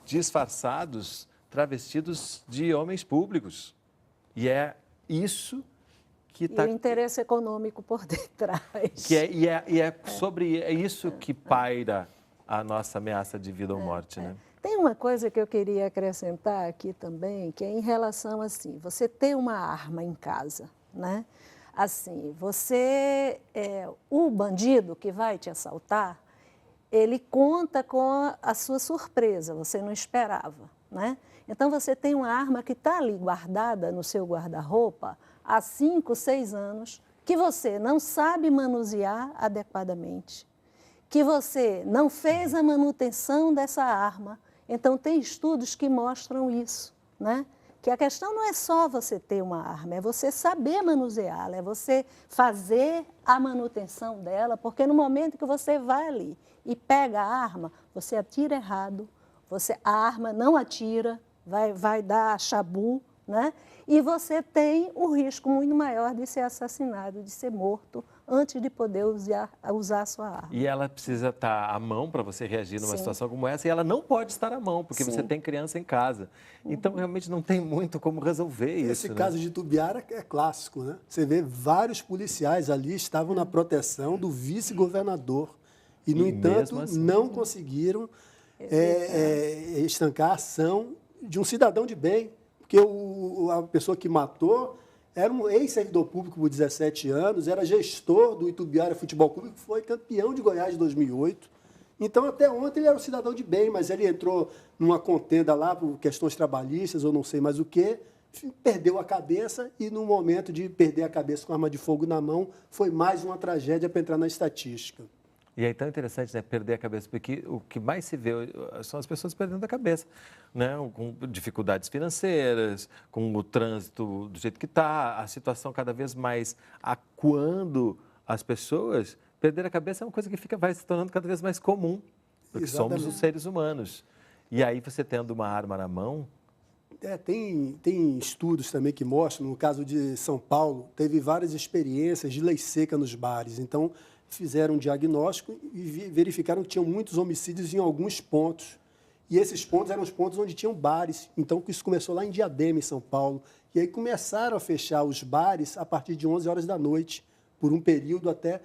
disfarçados, travestidos de homens públicos. E é isso que está...
E o interesse econômico por detrás.
É isso que paira a nossa ameaça de vida ou morte, né?
Tem uma coisa que eu queria acrescentar aqui também, que é em relação assim, você ter uma arma em casa, né? Assim, o bandido que vai te assaltar, ele conta com a sua surpresa, você não esperava, né? Então, você tem uma arma que está ali guardada no seu guarda-roupa há 5, 6 anos, que você não sabe manusear adequadamente, que você não fez a manutenção dessa arma. Então, tem estudos que mostram isso, né? Que a questão não é só você ter uma arma, é você saber manuseá-la, é você fazer a manutenção dela, porque no momento que você vai ali e pega a arma, você atira errado, a arma não atira, vai dar chabu, né? E você tem o risco muito maior de ser assassinado, de ser morto, antes de poder usar a sua arma.
E ela precisa estar à mão para você reagir numa situação como essa, e ela não pode estar à mão, porque você tem criança em casa. Então, realmente, não tem muito como resolver isso.
Esse caso de Itubiara é clássico, né? Você vê vários policiais ali estavam na proteção do vice-governador e, no entanto, assim, não conseguiram estancar a ação de um cidadão de bem, porque a pessoa que matou era um ex-servidor público por 17 anos, era gestor do Itubiara Futebol Clube, que foi campeão de Goiás em 2008. Então, até ontem ele era um cidadão de bem, mas ele entrou numa contenda lá por questões trabalhistas ou não sei mais o quê, perdeu a cabeça e, no momento de perder a cabeça com arma de fogo na mão, foi mais uma tragédia para entrar na estatística.
E é tão interessante, né, perder a cabeça, porque o que mais se vê são as pessoas perdendo a cabeça, né, com dificuldades financeiras, com o trânsito do jeito que está, a situação cada vez mais acuando as pessoas. Perder a cabeça é uma coisa que vai se tornando cada vez mais comum, porque somos os seres humanos. E aí você tendo uma arma na mão...
Tem estudos também que mostram, no caso de São Paulo, teve várias experiências de lei seca nos bares. Então, fizeram um diagnóstico e verificaram que tinham muitos homicídios em alguns pontos. E esses pontos eram os pontos onde tinham bares. Então, isso começou lá em Diadema, em São Paulo. E aí começaram a fechar os bares a partir de 11 horas da noite, por um período até...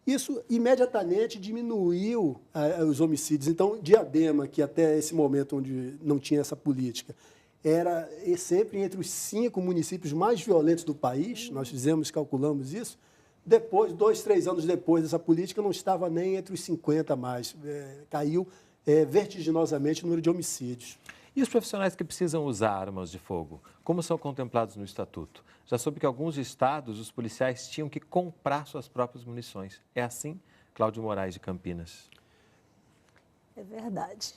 Isso imediatamente diminuiu os homicídios. Então, Diadema, que até esse momento onde não tinha essa política, era sempre entre os 5 municípios mais violentos do país, nós calculamos isso. Depois, 2, 3 anos depois dessa política, não estava nem entre os 50 mais. Caiu vertiginosamente o número de homicídios.
E os profissionais que precisam usar armas de fogo, como são contemplados no Estatuto? Já soube que em alguns estados os policiais tinham que comprar suas próprias munições. É assim, Cláudio Moraes, de Campinas?
É verdade.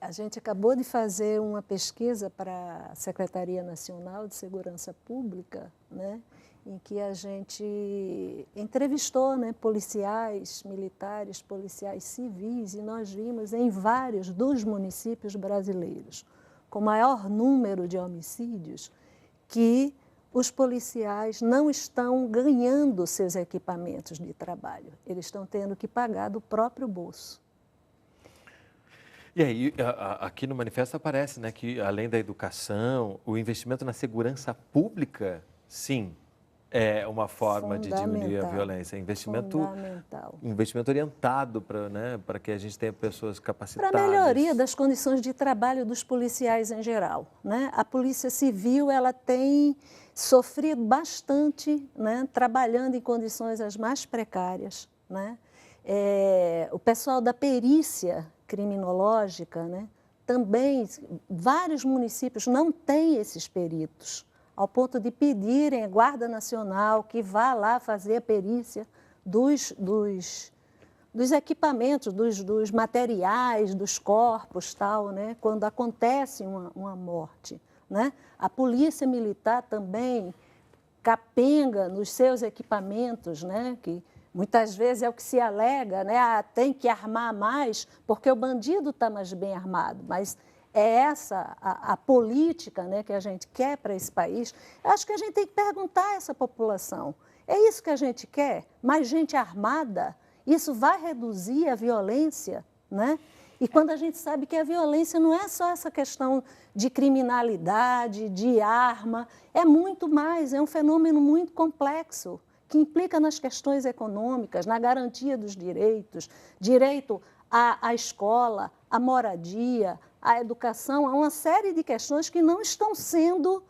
A gente acabou de fazer uma pesquisa para a Secretaria Nacional de Segurança Pública, né, em que a gente entrevistou, né, policiais militares, policiais civis, e nós vimos em vários dos municípios brasileiros, com maior número de homicídios, que os policiais não estão ganhando seus equipamentos de trabalho, eles estão tendo que pagar do próprio bolso.
E aí, aqui no manifesto aparece, né, que além da educação, o investimento na segurança pública, sim, é uma forma de diminuir a violência. Investimento orientado para que a gente tenha pessoas capacitadas.
Para a melhoria das condições de trabalho dos policiais em geral, né? A Polícia Civil ela tem sofrido bastante, né, trabalhando em condições as mais precárias, né? O pessoal da perícia criminológica, né, também vários municípios não têm esses peritos, ao ponto de pedirem à Guarda Nacional que vá lá fazer a perícia dos equipamentos, dos materiais, dos corpos, tal, né, quando acontece uma morte, né? A Polícia Militar também capenga nos seus equipamentos, né, que muitas vezes é o que se alega, né? Tem que armar mais porque o bandido está mais bem armado, mas é essa a política, né, que a gente quer para esse país. Eu acho que a gente tem que perguntar a essa população, é isso que a gente quer? Mais gente armada? Isso vai reduzir a violência, né? E quando a gente sabe que a violência não é só essa questão de criminalidade, de arma, é muito mais, é um fenômeno muito complexo, que implica nas questões econômicas, na garantia dos direitos, direito à escola, à moradia, à educação, há uma série de questões que não estão sendo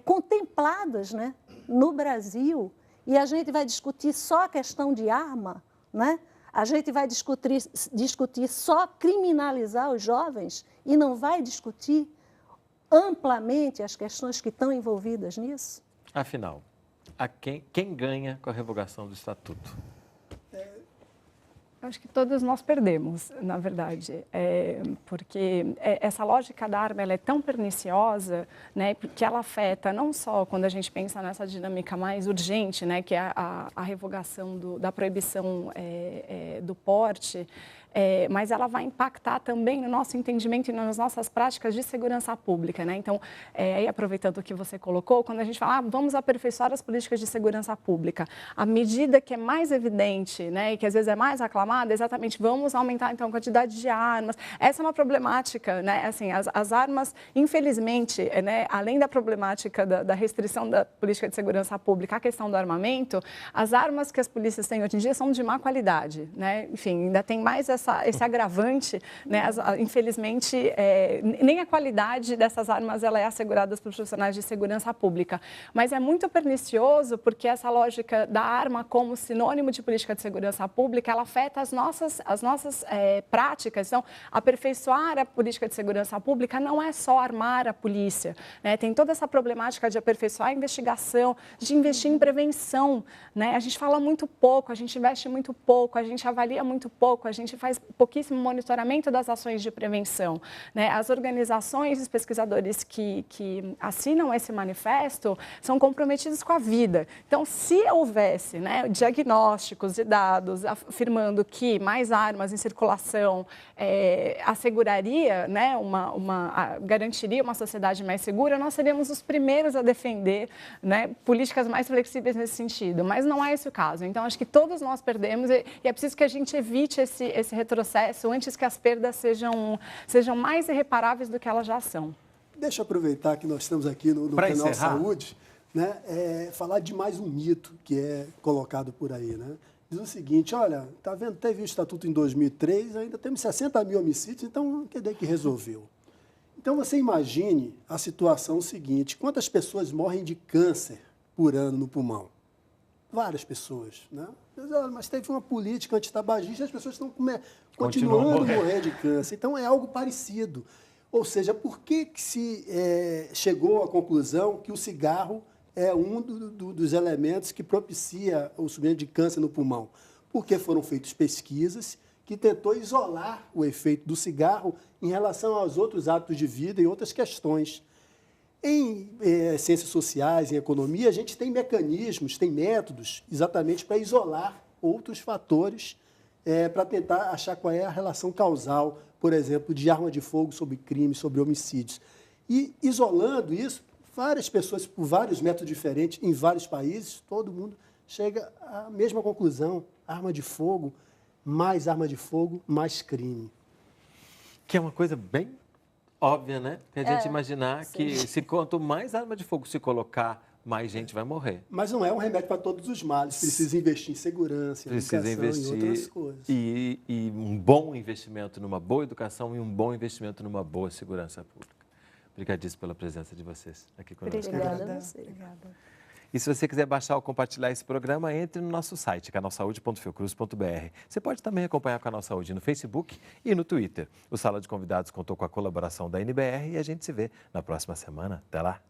contempladas, né, no Brasil. E a gente vai discutir só a questão de arma, né? A gente vai discutir só criminalizar os jovens e não vai discutir amplamente as questões que estão envolvidas nisso?
Afinal, quem ganha com a revogação do Estatuto?
Eu acho que todos nós perdemos, na verdade, porque essa lógica da arma ela é tão perniciosa, né, que ela afeta não só quando a gente pensa nessa dinâmica mais urgente, né, que é a revogação da proibição do porte, mas ela vai impactar também no nosso entendimento e nas nossas práticas de segurança pública, né? Então, aí aproveitando o que você colocou, quando a gente fala, vamos aperfeiçoar as políticas de segurança pública, a medida que é mais evidente, né, e que às vezes é mais aclamada, é exatamente, vamos aumentar então a quantidade de armas. Essa é uma problemática, né? Assim, as armas, infelizmente, né, além da problemática da restrição da política de segurança pública, a questão do armamento, as armas que as polícias têm hoje em dia são de má qualidade, né? Enfim, ainda tem mais esse agravante, né? Infelizmente, nem a qualidade dessas armas ela é assegurada pelos profissionais de segurança pública, mas é muito pernicioso porque essa lógica da arma como sinônimo de política de segurança pública, ela afeta as nossas práticas. Então, aperfeiçoar a política de segurança pública não é só armar a polícia, né? Tem toda essa problemática de aperfeiçoar a investigação, de investir em prevenção, né? A gente fala muito pouco, a gente investe muito pouco, a gente avalia muito pouco, a gente faz pouquíssimo monitoramento das ações de prevenção, né? As organizações, os pesquisadores que assinam esse manifesto são comprometidos com a vida. Então, se houvesse, né, diagnósticos e dados afirmando que mais armas em circulação asseguraria, né, garantiria uma sociedade mais segura, nós seríamos os primeiros a defender, né, políticas mais flexíveis nesse sentido. Mas não é esse o caso. Então, acho que todos nós perdemos e é preciso que a gente evite esse retrocesso antes que as perdas sejam mais irreparáveis do que elas já são.
Deixa eu aproveitar que nós estamos aqui no canal Saúde, né, falar de mais um mito que é colocado por aí, né? Diz o seguinte, olha, tá vendo, teve o Estatuto em 2003, ainda temos 60 mil homicídios, então quer dizer que resolveu. Então, você imagine a situação seguinte: quantas pessoas morrem de câncer por ano no pulmão? Várias pessoas, né? Mas teve uma política antitabagista e as pessoas estão continuando a morrer de câncer. Então, é algo parecido. Ou seja, por que se chegou à conclusão que o cigarro é um dos elementos que propicia o surgimento de câncer no pulmão? Porque foram feitas pesquisas que tentou isolar o efeito do cigarro em relação aos outros hábitos de vida e outras questões. Em ciências sociais, em economia, a gente tem mecanismos, tem métodos exatamente para isolar outros fatores, para tentar achar qual é a relação causal, por exemplo, de arma de fogo sobre crimes, sobre homicídios. E isolando isso, várias pessoas, por vários métodos diferentes, em vários países, todo mundo chega à mesma conclusão: arma de fogo, mais crime.
Que é uma coisa bem óbvia, né? Que a gente imaginar que se quanto mais arma de fogo se colocar, mais gente vai morrer.
Mas não é um remédio para todos os males. Precisa investir em segurança, em educação e outras coisas.
E um bom investimento numa boa educação e um bom investimento numa boa segurança pública. Obrigadíssimo pela presença de vocês aqui conosco.
Obrigada a você. Obrigada.
E se você quiser baixar ou compartilhar esse programa, entre no nosso site, canalsaude.fiocruz.br. Você pode também acompanhar o Canal Saúde no Facebook e no Twitter. O Sala de Convidados contou com a colaboração da NBR e a gente se vê na próxima semana. Até lá!